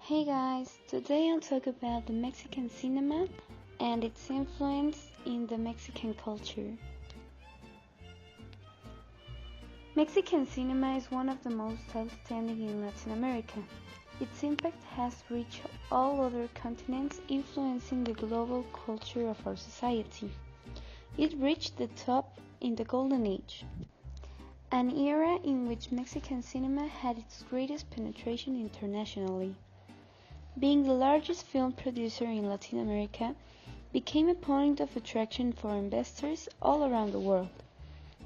Hey guys, today I'll talk about the Mexican cinema and its influence in the Mexican culture. Mexican cinema is one of the most outstanding in Latin America. Its impact has reached all other continents, influencing the global culture of our society. It reached the top in the Golden Age, an era in which Mexican cinema had its greatest penetration internationally. Being the largest film producer in Latin America, became a point of attraction for investors all around the world,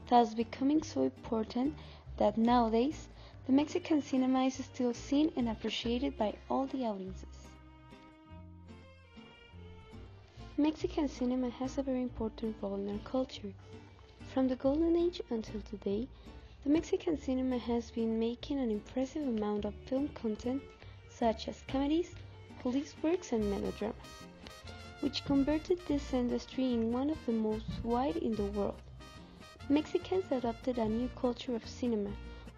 thus becoming so important that nowadays the Mexican cinema is still seen and appreciated by all the audiences. Mexican cinema has a very important role in our culture. From the Golden Age until today, the Mexican cinema has been making an impressive amount of film content such as comedies, police works and melodramas, which converted this industry in one of the most wide in the world. Mexicans adopted a new culture of cinema,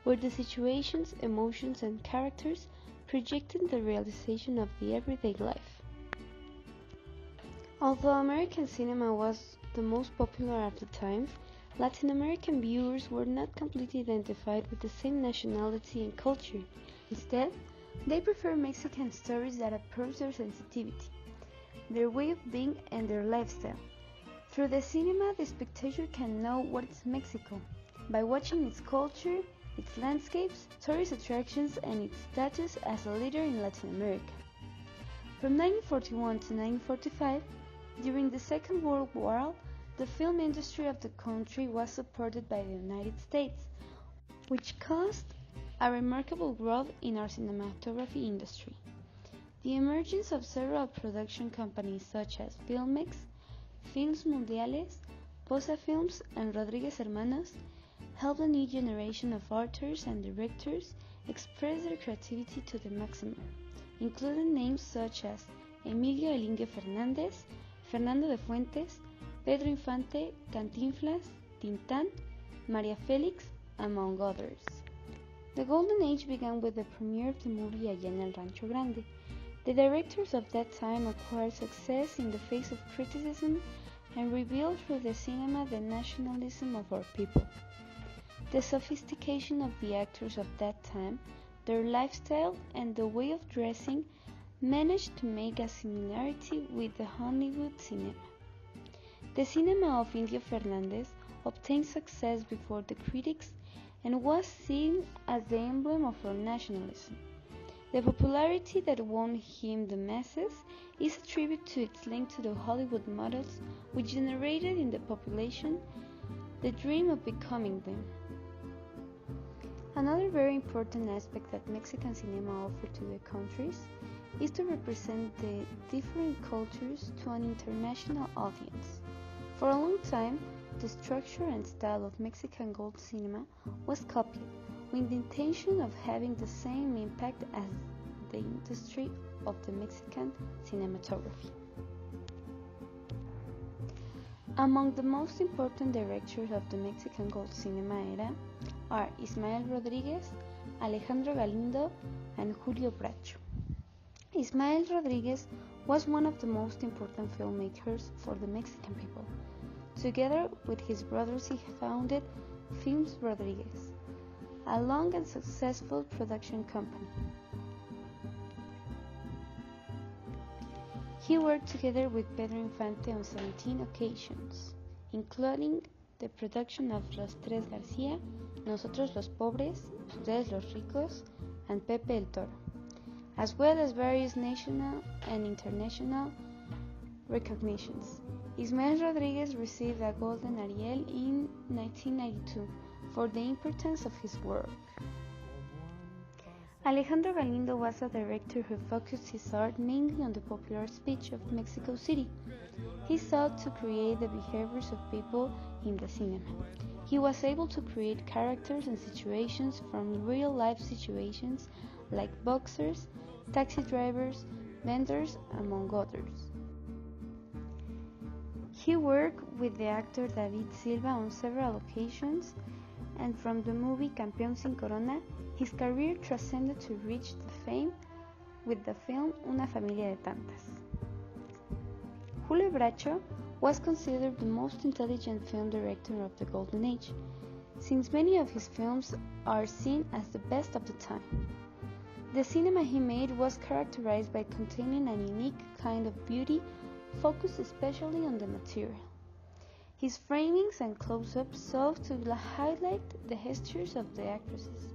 where the situations, emotions and characters projected the realization of the everyday life. Although American cinema was the most popular at the time, Latin American viewers were not completely identified with the same nationality and culture. Instead, they prefer Mexican stories that approach their sensitivity, their way of being and their lifestyle. Through the cinema, the spectator can know what is Mexico by watching its culture, its landscapes, tourist attractions and its status as a leader in Latin America. From 1941 to 1945, during the Second World War, the film industry of the country was supported by the United States, which caused a remarkable growth in our cinematography industry. The emergence of several production companies such as Filmex, Films Mundiales, Posa Films, and Rodriguez Hermanos helped a new generation of artists and directors express their creativity to the maximum, including names such as Emilio El Indio Fernández, Fernando de Fuentes, Pedro Infante, Cantinflas, Tintán, María Félix, among others. The Golden Age began with the premiere of the movie Allá en el Rancho Grande. The directors of that time acquired success in the face of criticism and revealed through the cinema the nationalism of our people. The sophistication of the actors of that time, their lifestyle, and the way of dressing managed to make a similarity with the Hollywood cinema. The cinema of Indio Fernández obtained success before the critics and was seen as the emblem of our nationalism. The popularity that won him the masses is a tribute to its link to the Hollywood models, which generated in the population the dream of becoming them. Another very important aspect that Mexican cinema offered to the countries is to represent the different cultures to an international audience. For a long time, the structure and style of Mexican gold cinema was copied, with the intention of having the same impact as the industry of the Mexican cinematography. Among the most important directors of the Mexican gold cinema era are Ismael Rodriguez, Alejandro Galindo, and Julio Bracho. Ismael Rodriguez was one of the most important filmmakers for the Mexican people. Together with his brothers, he founded Films Rodriguez, a long and successful production company. He worked together with Pedro Infante on 17 occasions, including the production of Los Tres García, Nosotros los Pobres, Ustedes los Ricos, and Pepe el Toro, as well as various national and international recognitions. Ismael Rodriguez received a Golden Ariel in 1992 for the importance of his work. Alejandro Galindo was a director who focused his art mainly on the popular speech of Mexico City. He sought to create the behaviors of people in the cinema. He was able to create characters and situations from real-life situations like boxers, taxi drivers, vendors, among others. He worked with the actor David Silva on several occasions, and from the movie Campeón sin Corona, his career transcended to reach the fame with the film Una familia de tantas. Julio Bracho was considered the most intelligent film director of the Golden Age, since many of his films are seen as the best of the time. The cinema he made was characterized by containing a unique kind of beauty focused especially on the material. His framings and close-ups served to highlight the gestures of the actresses.